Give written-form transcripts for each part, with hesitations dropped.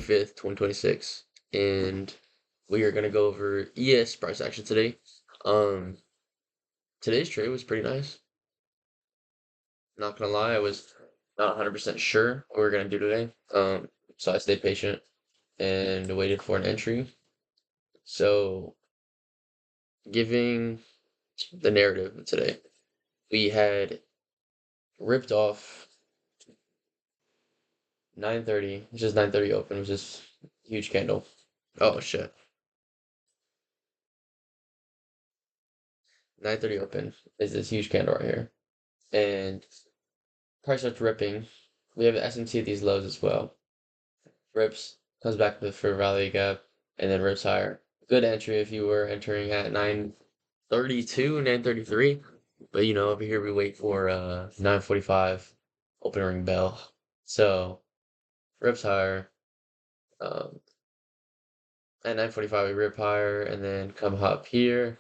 25th, 2026, and we are gonna go over ES price action today. Um, Today's trade was pretty nice. Not gonna lie, I was not 100% sure what we were gonna do today. So I stayed patient and waited for an entry. So, giving the narrative of today, we had ripped off 9:30, which is 9:30 open, which is huge candle. Oh shit. 9:30 open is this huge candle right here. And price starts ripping. We have the S&T at these lows as well. Rips, comes back for a rally gap, and then rips higher. Good entry if you were entering at 9:32, 9:33. But over here we wait for 9:45 open ring bell. So rips higher. Um, at 9:45 we rip higher and then come up here.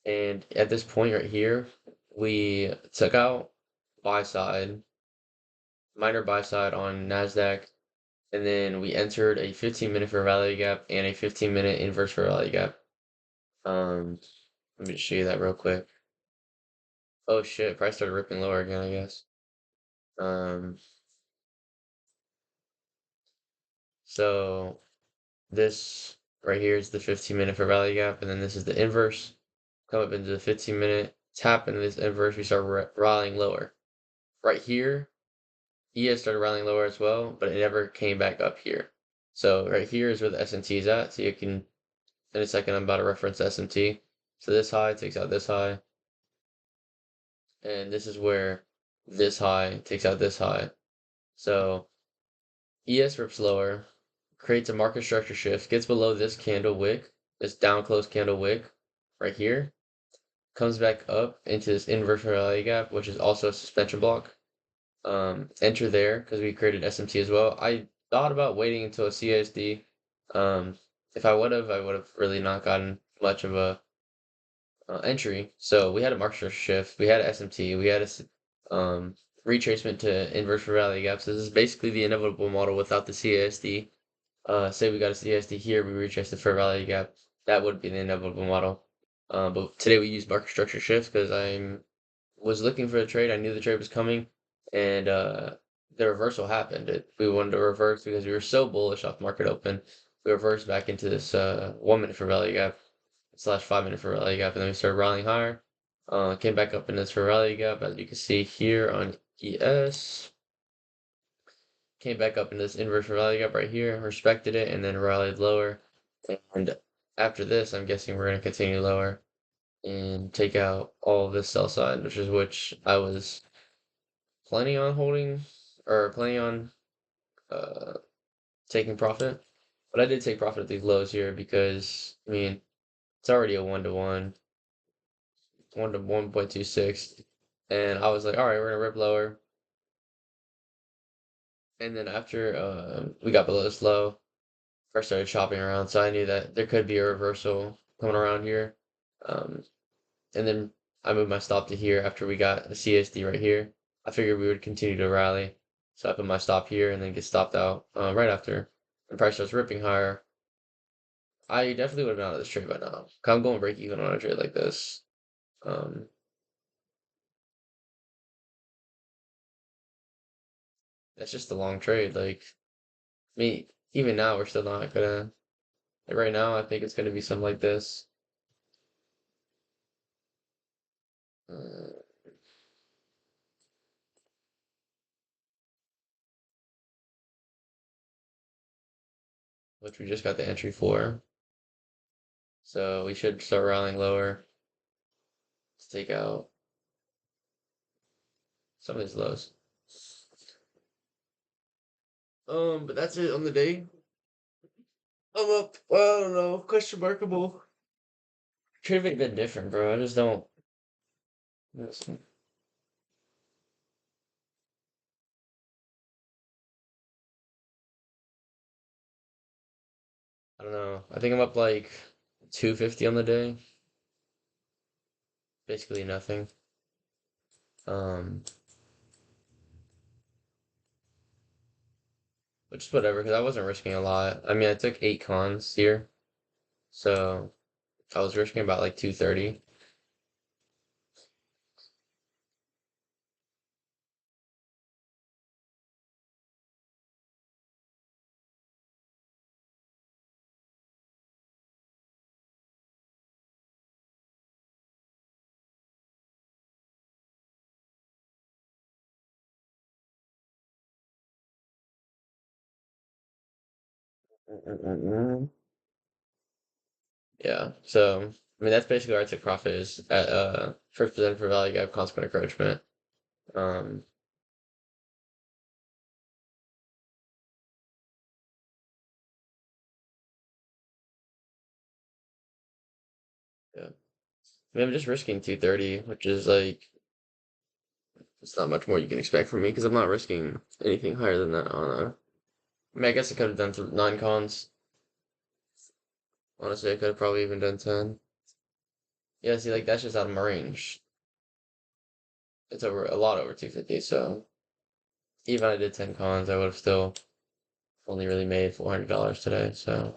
And at this point right here, we took out buy side, minor buy side on NASDAQ, and then we entered a 15-minute for rally gap and a 15-minute inverse for rally gap. Let me just show you that real quick. Oh shit, price started ripping lower again, I guess. So this right here is the 15-minute for rally gap, and then this is the inverse. Come up into the 15-minute, tap into this inverse, we start rallying lower. Right here, ES started rallying lower as well, but it never came back up here. So right here is where the S&T is at. So you can, in a second, I'm about to reference S&T. So this high takes out this high. And this is where this high takes out this high. So ES rips lower, creates a market structure shift, gets below this candle wick, this down close candle wick right here, comes back up into this inverse rally gap, which is also a suspension block. Enter there because we created SMT as well. I thought about waiting until a CISD. If I would have really not gotten much of a entry. So we had a market structure shift, we had a SMT, we had a retracement to inverse rally gaps. This is basically the inevitable model without the CISD. Say we got a CISD here, we retrace the fair value gap. That would be the inevitable model. But today we used market structure shift because I was looking for a trade. I knew the trade was coming, and the reversal happened. We wanted to reverse because we were so bullish off market open. We reversed back into this 1 minute for value gap / 5 minute for rally gap, and then we started rallying higher. Came back up in this for rally gap, as you can see here on ES. Came back up in this inverse rally gap right here, respected it, and then rallied lower. And after this, I'm guessing we're going to continue lower and take out all of this sell side, which I was planning on holding or planning on uh, taking profit. But I did take profit at these lows here because, I mean, it's already a 1-to-1, 1 to 1.26. And I was like, all right, we're going to rip lower. And then after we got below this low, first started shopping around, so I knew that there could be a reversal coming around here. Um, and then I moved my stop to here after we got the CSD right here. I figured we would continue to rally, so I put my stop here and then get stopped out right after. And price starts ripping higher. I definitely would have been out of this trade by now. 'Cause I'm going break even on a trade like this. Um, that's just a long trade. Like, me, even now we're still not gonna. Like right now, I think it's gonna be something like this. Uh, which we just got the entry for. So we should start rallying lower to take out some of these lows. But that's it on the day. I'm up. Well, I don't know. Question markable. Could have been different, bro. I just don't. I don't know. I think I'm up like 250 on the day. Basically nothing. But which is whatever, because I wasn't risking a lot. I mean, I took 8 cons here, so I was risking about like 230. Yeah, so I mean that's basically where I took profit is at first percent for value gap, consequent encroachment. Um, yeah, I mean, I'm just risking 230, which is like it's not much more you can expect from me because I'm not risking anything higher than that on a. I mean, I guess I could have done 9 cons. Honestly, I could have probably even done 10. Yeah, see, like that's just out of my range. It's over a lot over 250, so even if I did 10 cons, I would have still only really made $400 today. So,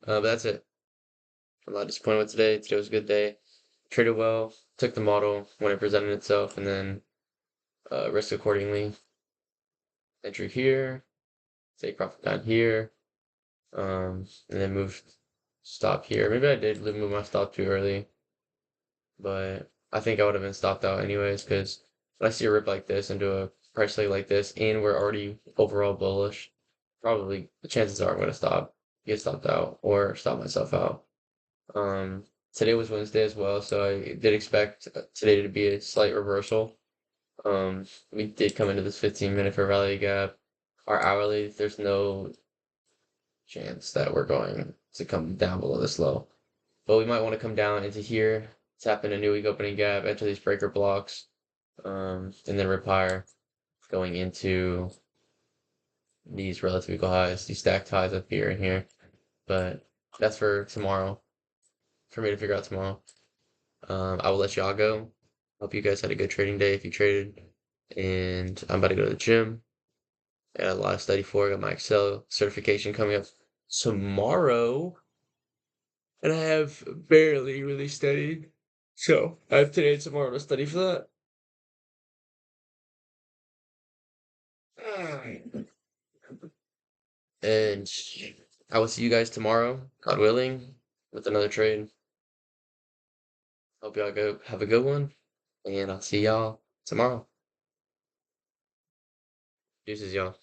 but that's it. I'm not disappointed with today. Today was a good day. Traded well, took the model when it presented itself, and then risked accordingly. Entry here, take profit down here, and then move stop here. Maybe I did move my stop too early, but I think I would have been stopped out anyways because when I see a rip like this and do a price leg like this, and we're already overall bullish, probably the chances are I'm going to get stopped out, or stop myself out. Um, Today was Wednesday as well, so I did expect today to be a slight reversal. We did come into this 15-minute fair value gap. Our hourly, there's no chance that we're going to come down below this low. But we might want to come down into here, tap in a new week opening gap, enter these breaker blocks, and then rip higher, going into these relative equal highs, these stacked highs up here and here. But that's for tomorrow, for me to figure out tomorrow. I will let y'all go. Hope you guys had a good trading day if you traded. And I'm about to go to the gym. I got a lot of study for. I got my Excel certification coming up tomorrow. And I have barely really studied. So I have today and tomorrow to study for that. And I will see you guys tomorrow, God willing, with another trade. Hope y'all go have a good one. And I'll see y'all tomorrow. Deuces, y'all.